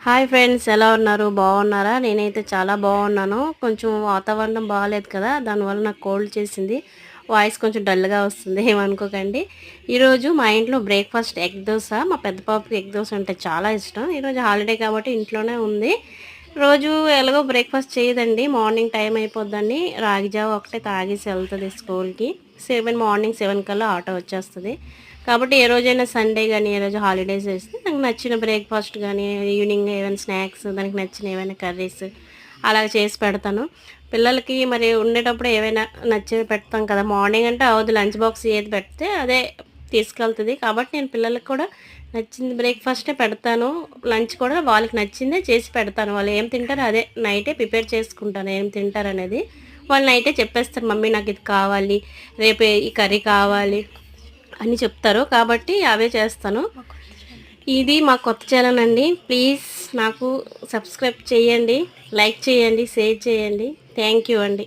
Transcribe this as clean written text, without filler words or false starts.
Hi friends, ఎలా ఉన్నారు? బాగున్నారా? నేనైతే చాలా బాగున్నాను. కొంచెం వాతావరణం బాగాలేదు కదా, దానివల్ల నాకు కోల్డ్ చేసింది. వాయిస్ కొంచెం డల్గా వస్తుంది, ఏమనుకోకండి. ఈరోజు మా ఇంట్లో బ్రేక్ఫాస్ట్ ఎగ్ దోశ. మా పెద్ద పాపకి ఎగ్ దోశ అంటే చాలా ఇష్టం. ఈరోజు హాలిడే కాబట్టి ఇంట్లోనే ఉంది. రోజు ఎలాగో బ్రేక్ఫాస్ట్ చేయదండి, మార్నింగ్ టైం అయిపోద్దని రాగి జావ ఒకటే తాగేసి వెళ్తుంది స్కూల్కి. మార్నింగ్ 7 కల్లా ఆటో వచ్చేస్తుంది. కాబట్టి ఏ రోజైనా సండే గానీ, ఏ రోజు హాలిడేస్ వస్తే నాకు నచ్చిన బ్రేక్‌ఫాస్ట్ గానీ, ఈవినింగ్ ఏమైనా స్నాక్స్, దానికి నచ్చిన ఏవైనా కర్రీస్ అలా చేసి పెడతాను. పిల్లలకి మరి ఉండేటప్పుడు ఏవైనా నచ్చేవి పెడతాం కదా! మార్నింగ్ అంటే అవ్వదు, లంచ్ బాక్స్ ఏది పెడితే అదే తీసుకెళ్తది. కాబట్టి నేను పిల్లలకి కూడా నచ్చింది బ్రేక్‌ఫాస్టే పెడతాను. లంచ్ కూడా వాళ్ళకి నచ్చిందే చేసి పెడతాను. వాళ్ళు ఏం తింటారో అదే నైటే ప్రిపేర్ చేసుకుంటాను, ఏం తింటారనేది. వాళ్ళు నైటే చెప్పేస్తారు, మమ్మీ నాకు ఇది కావాలి, రేపు ఈ కర్రీ కావాలి అని చెప్తారు. కాబట్టి అవే చేస్తాను. ఇది మా కొత్త ఛానల్ అండి. ప్లీజ్ నాకు సబ్స్క్రైబ్ చేయండి, లైక్ చేయండి, షేర్ చేయండి. థ్యాంక్ యూ అండి.